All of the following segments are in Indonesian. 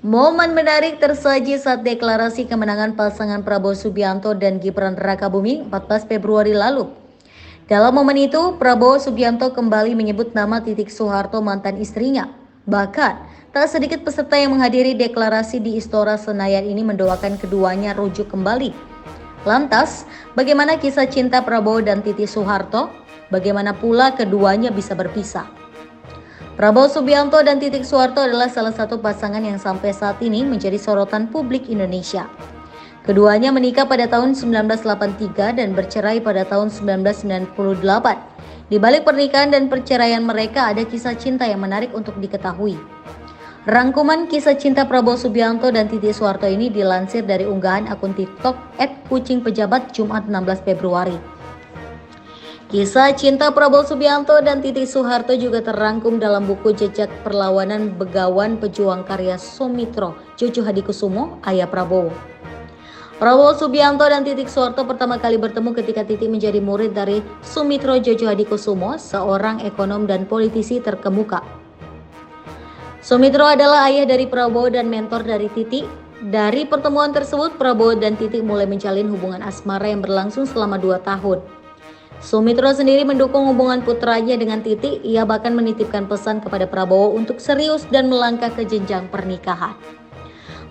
Momen menarik tersaji saat deklarasi kemenangan pasangan Prabowo Subianto dan Gibran Rakabuming 14 Februari lalu. Dalam momen itu, Prabowo Subianto kembali menyebut nama Titik Soeharto mantan istrinya. Bahkan, tak sedikit peserta yang menghadiri deklarasi di Istora Senayan ini mendoakan keduanya rujuk kembali. Lantas, bagaimana kisah cinta Prabowo dan Titik Soeharto? Bagaimana pula keduanya bisa berpisah? Prabowo Subianto dan Titik Soeharto adalah salah satu pasangan yang sampai saat ini menjadi sorotan publik Indonesia. Keduanya menikah pada tahun 1983 dan bercerai pada tahun 1998. Di balik pernikahan dan perceraian mereka ada kisah cinta yang menarik untuk diketahui. Rangkuman kisah cinta Prabowo Subianto dan Titik Soeharto ini dilansir dari unggahan akun TikTok @kucingpejabat Jumat 16 Februari. Kisah cinta Prabowo Subianto dan Titik Soeharto juga terrangkum dalam buku Jejak Perlawanan Begawan Pejuang karya Soemitro Djodjo Hadikusumo, ayah Prabowo. Prabowo Subianto dan Titik Soeharto pertama kali bertemu ketika Titik menjadi murid dari Soemitro Djodjo Hadikusumo, seorang ekonom dan politisi terkemuka. Soemitro adalah ayah dari Prabowo dan mentor dari Titik. Dari pertemuan tersebut, Prabowo dan Titik mulai menjalin hubungan asmara yang berlangsung selama 2 tahun. Soemitro sendiri mendukung hubungan putranya dengan Titik. Ia bahkan menitipkan pesan kepada Prabowo untuk serius dan melangkah ke jenjang pernikahan.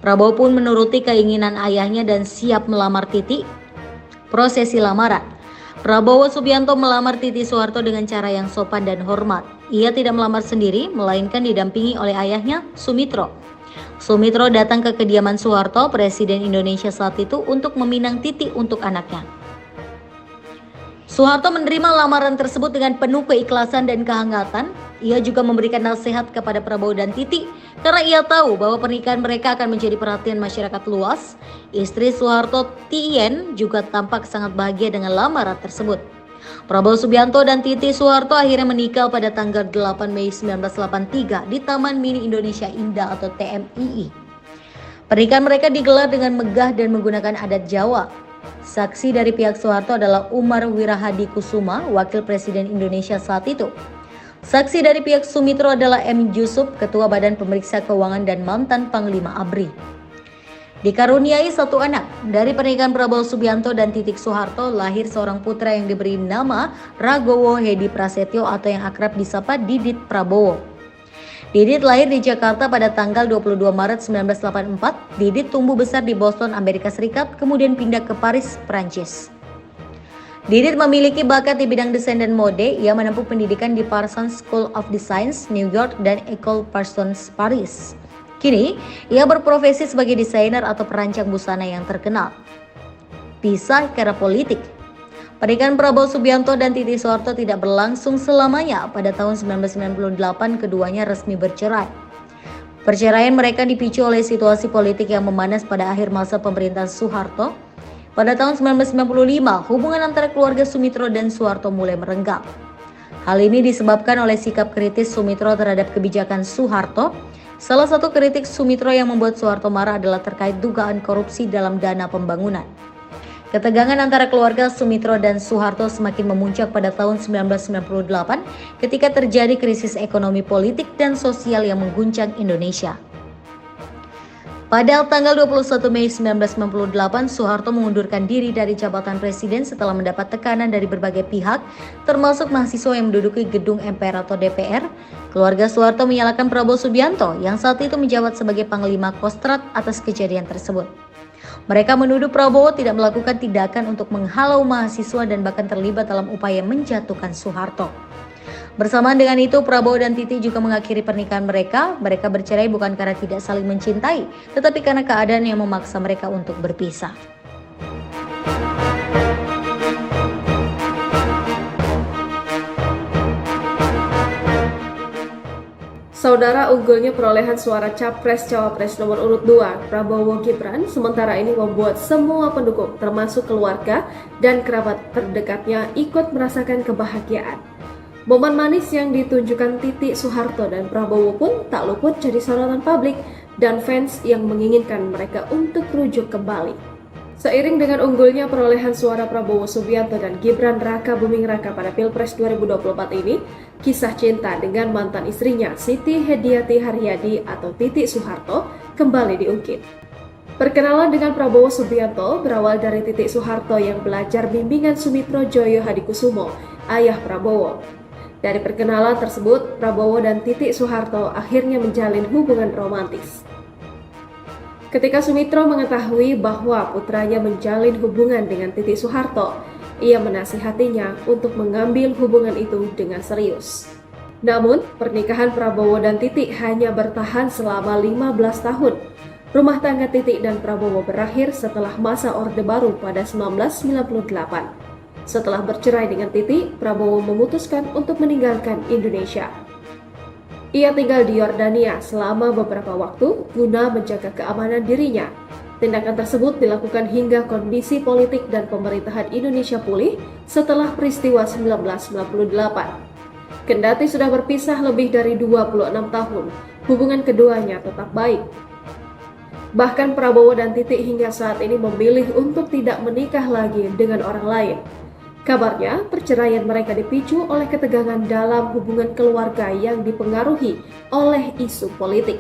Prabowo pun menuruti keinginan ayahnya dan siap melamar Titik. Prosesi lamaran. Prabowo Subianto melamar Titik Soeharto dengan cara yang sopan dan hormat. Ia tidak melamar sendiri, melainkan didampingi oleh ayahnya, Soemitro. Soemitro datang ke kediaman Soeharto, Presiden Indonesia saat itu, untuk meminang Titik untuk anaknya. Soeharto menerima lamaran tersebut dengan penuh keikhlasan dan kehangatan. Ia juga memberikan nasihat kepada Prabowo dan Titik karena ia tahu bahwa pernikahan mereka akan menjadi perhatian masyarakat luas. Istri Soeharto, Tien, juga tampak sangat bahagia dengan lamaran tersebut. Prabowo Subianto dan Titik Soeharto akhirnya menikah pada tanggal 8 Mei 1983 di Taman Mini Indonesia Indah atau TMII. Pernikahan mereka digelar dengan megah dan menggunakan adat Jawa. Saksi dari pihak Soeharto adalah Umar Wirahadikusuma, Wakil Presiden Indonesia saat itu. Saksi dari pihak Soemitro adalah M. Yusuf, Ketua Badan Pemeriksa Keuangan dan mantan Panglima ABRI. Dikaruniai satu anak, dari pernikahan Prabowo Subianto dan Titik Soeharto lahir seorang putra yang diberi nama Ragowo Hedi Prasetyo atau yang akrab disapa Didit Prabowo. Didit lahir di Jakarta pada tanggal 22 Maret 1984. Didit tumbuh besar di Boston, Amerika Serikat, kemudian pindah ke Paris, Prancis. Didit memiliki bakat di bidang desain dan mode. Ia menempuh pendidikan di Parsons School of Design, New York, dan École Parsons, Paris. Kini, ia berprofesi sebagai desainer atau perancang busana yang terkenal. Pisah karena politik. Pernikahan Prabowo Subianto dan Titik Soeharto tidak berlangsung selamanya. Pada tahun 1998, keduanya resmi bercerai. Perceraian mereka dipicu oleh situasi politik yang memanas pada akhir masa pemerintahan Soeharto. Pada tahun 1995, hubungan antara keluarga Soemitro dan Soeharto mulai merenggang. Hal ini disebabkan oleh sikap kritis Soemitro terhadap kebijakan Soeharto. Salah satu kritik Soemitro yang membuat Soeharto marah adalah terkait dugaan korupsi dalam dana pembangunan. Ketegangan antara keluarga Soemitro dan Soeharto semakin memuncak pada tahun 1998 ketika terjadi krisis ekonomi politik dan sosial yang mengguncang Indonesia. Pada tanggal 21 Mei 1998, Soeharto mengundurkan diri dari jabatan presiden setelah mendapat tekanan dari berbagai pihak, termasuk mahasiswa yang menduduki gedung MPR atau DPR. Keluarga Soeharto menyalahkan Prabowo Subianto yang saat itu menjabat sebagai Panglima Kostrad atas kejadian tersebut. Mereka menuduh Prabowo tidak melakukan tindakan untuk menghalau mahasiswa dan bahkan terlibat dalam upaya menjatuhkan Soeharto. Bersamaan dengan itu, Prabowo dan Titik juga mengakhiri pernikahan mereka. Mereka bercerai bukan karena tidak saling mencintai, tetapi karena keadaan yang memaksa mereka untuk berpisah. Saudara, unggulnya perolehan suara Capres-Cawapres nomor urut 2 Prabowo Gibran sementara ini membuat semua pendukung termasuk keluarga dan kerabat terdekatnya ikut merasakan kebahagiaan. Momen manis yang ditunjukkan Titik Soeharto dan Prabowo pun tak luput jadi sorotan publik dan fans yang menginginkan mereka untuk rujuk kembali. Seiring dengan unggulnya perolehan suara Prabowo Subianto dan Gibran Raka Buming Raka pada Pilpres 2024 ini, kisah cinta dengan mantan istrinya Siti Hediati Haryadi atau Titik Soeharto kembali diungkit. Perkenalan dengan Prabowo Subianto berawal dari Titik Soeharto yang belajar bimbingan Sumitro Joyo Hadikusumo, ayah Prabowo. Dari perkenalan tersebut, Prabowo dan Titik Soeharto akhirnya menjalin hubungan romantis. Ketika Sumitro mengetahui bahwa putranya menjalin hubungan dengan Titik Soeharto, ia menasihatinya untuk mengambil hubungan itu dengan serius. Namun, pernikahan Prabowo dan Titik hanya bertahan selama 15 tahun. Rumah tangga Titik dan Prabowo berakhir setelah masa Orde Baru pada 1998. Setelah bercerai dengan Titik, Prabowo memutuskan untuk meninggalkan Indonesia. Ia tinggal di Yordania selama beberapa waktu guna menjaga keamanan dirinya. Tindakan tersebut dilakukan hingga kondisi politik dan pemerintahan Indonesia pulih setelah peristiwa 1998. Kendati sudah berpisah lebih dari 26 tahun, hubungan keduanya tetap baik. Bahkan Prabowo dan Titik hingga saat ini memilih untuk tidak menikah lagi dengan orang lain. Kabarnya, perceraian mereka dipicu oleh ketegangan dalam hubungan keluarga yang dipengaruhi oleh isu politik.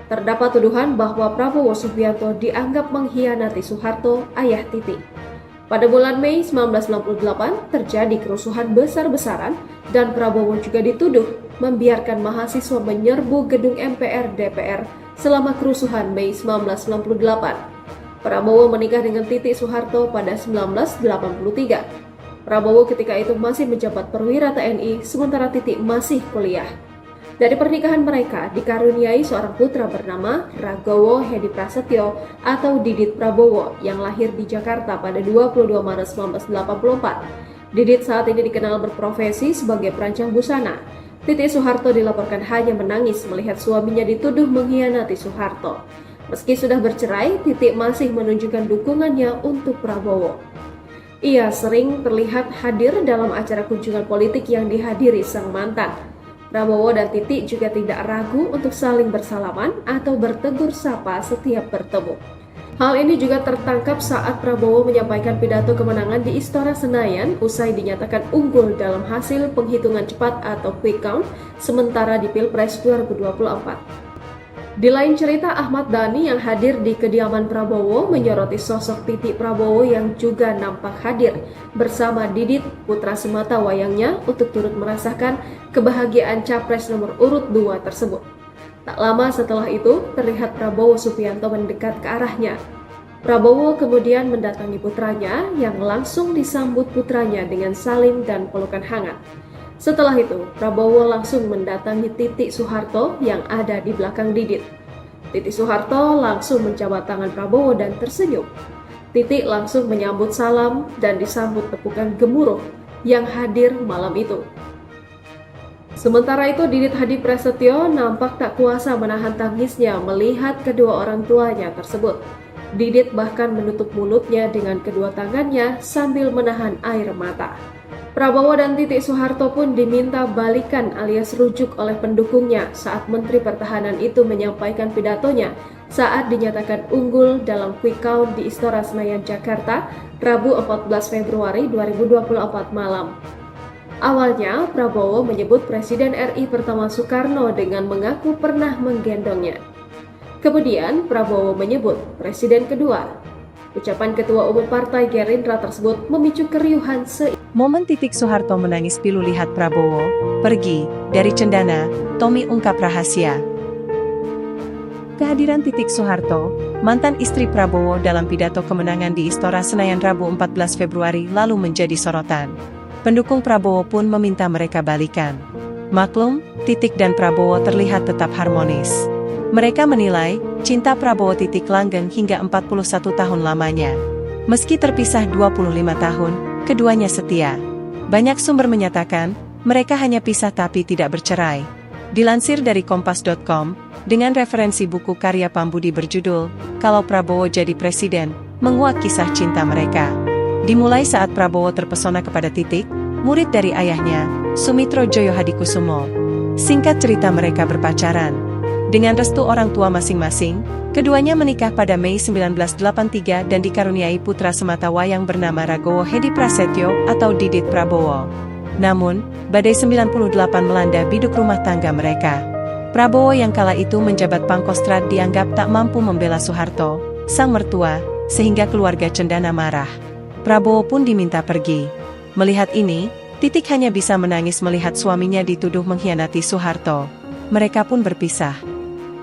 Terdapat tuduhan bahwa Prabowo Subianto dianggap mengkhianati Soeharto, ayah Titik. Pada bulan Mei 1998, terjadi kerusuhan besar-besaran dan Prabowo juga dituduh membiarkan mahasiswa menyerbu gedung MPR DPR selama kerusuhan Mei 1998. Prabowo menikah dengan Titik Soeharto pada 1983. Prabowo ketika itu masih menjabat perwira TNI, sementara Titik masih kuliah. Dari pernikahan mereka dikaruniai seorang putra bernama Ragowo Hedi Prasetyo atau Didit Prabowo yang lahir di Jakarta pada 22 Maret 1984. Didit saat ini dikenal berprofesi sebagai perancang busana. Titik Soeharto dilaporkan hanya menangis melihat suaminya dituduh mengkhianati Soeharto. Meski sudah bercerai, Titik masih menunjukkan dukungannya untuk Prabowo. Ia sering terlihat hadir dalam acara kunjungan politik yang dihadiri sang mantan. Prabowo dan Titik juga tidak ragu untuk saling bersalaman atau bertegur sapa setiap bertemu. Hal ini juga tertangkap saat Prabowo menyampaikan pidato kemenangan di Istora Senayan usai dinyatakan unggul dalam hasil penghitungan cepat atau quick count sementara di Pilpres 2024. Di lain cerita, Ahmad Dhani yang hadir di kediaman Prabowo menyoroti sosok Titik Prabowo yang juga nampak hadir bersama Didit, putra semata wayangnya, untuk turut merasakan kebahagiaan Capres nomor urut 2 tersebut. Tak lama setelah itu, terlihat Prabowo Subianto mendekat ke arahnya. Prabowo kemudian mendatangi putranya yang langsung disambut putranya dengan salim dan pelukan hangat. Setelah itu, Prabowo langsung mendatangi Titik Soeharto yang ada di belakang Didit. Titik Soeharto langsung menjabat tangan Prabowo dan tersenyum. Titik langsung menyambut salam dan disambut tepukan gemuruh yang hadir malam itu. Sementara itu, Didit Hadi Prasetyo nampak tak kuasa menahan tangisnya melihat kedua orang tuanya tersebut. Didit bahkan menutup mulutnya dengan kedua tangannya sambil menahan air mata. Prabowo dan Titik Soeharto pun diminta balikan alias rujuk oleh pendukungnya saat Menteri Pertahanan itu menyampaikan pidatonya saat dinyatakan unggul dalam quick count di Istora Senayan, Jakarta, Rabu 14 Februari 2024 malam. Awalnya, Prabowo menyebut Presiden RI pertama Soekarno dengan mengaku pernah menggendongnya. Kemudian, Prabowo menyebut Presiden kedua. Ucapan Ketua Umum Partai Gerindra tersebut memicu keriuhan Momen Titik Soeharto menangis pilu lihat Prabowo pergi dari cendana, Tommy ungkap rahasia. Kehadiran Titik Soeharto, mantan istri Prabowo dalam pidato kemenangan di Istora Senayan Rabu 14 Februari lalu menjadi sorotan. Pendukung Prabowo pun meminta mereka balikan. Maklum, Titik dan Prabowo terlihat tetap harmonis. Mereka menilai, cinta Prabowo Titik langgeng hingga 41 tahun lamanya. Meski terpisah 25 tahun, keduanya setia. Banyak sumber menyatakan, mereka hanya pisah tapi tidak bercerai. Dilansir dari Kompas.com, dengan referensi buku karya Pambudi berjudul, Kalau Prabowo Jadi Presiden, menguak kisah cinta mereka. Dimulai saat Prabowo terpesona kepada Titik, murid dari ayahnya, Sumitro Joyo Hadikusumo. Singkat cerita mereka berpacaran. Dengan restu orang tua masing-masing, keduanya menikah pada Mei 1983 dan dikaruniai putra sematawayang bernama Ragowo Hedi Prasetyo atau Didit Prabowo. Namun, badai 98 melanda biduk rumah tangga mereka. Prabowo yang kala itu menjabat Pangkostrat dianggap tak mampu membela Soeharto, sang mertua, sehingga keluarga Cendana marah. Prabowo pun diminta pergi. Melihat ini, Titik hanya bisa menangis melihat suaminya dituduh mengkhianati Soeharto. Mereka pun berpisah.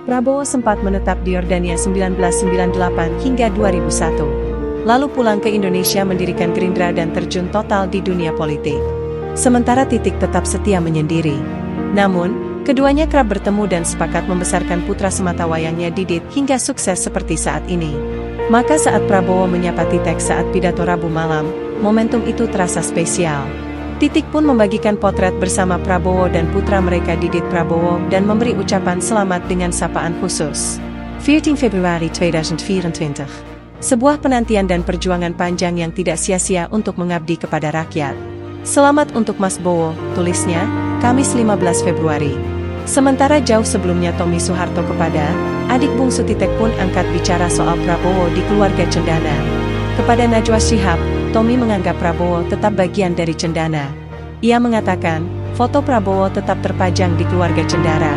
Prabowo sempat menetap di Yordania 1998 hingga 2001. Lalu pulang ke Indonesia mendirikan Gerindra dan terjun total di dunia politik. Sementara Titik tetap setia menyendiri. Namun, keduanya kerap bertemu dan sepakat membesarkan putra sematawayangnya Didit hingga sukses seperti saat ini. Maka saat Prabowo menyapa Titik saat pidato Rabu malam, momentum itu terasa spesial. Titik pun membagikan potret bersama Prabowo dan putra mereka Didit Prabowo dan memberi ucapan selamat dengan sapaan khusus. 14 Februari 2024. Sebuah penantian dan perjuangan panjang yang tidak sia-sia untuk mengabdi kepada rakyat. Selamat untuk Mas Bowo, tulisnya, Kamis 15 Februari. Sementara jauh sebelumnya Tommy Soeharto kepada adik bungsu Titik pun angkat bicara soal Prabowo di keluarga Cendana. Kepada Najwa Shihab, Tommy menganggap Prabowo tetap bagian dari Cendana. Ia mengatakan, foto Prabowo tetap terpajang di keluarga Cendana.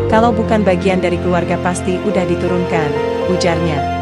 Kalau bukan bagian dari keluarga pasti udah diturunkan, ujarnya.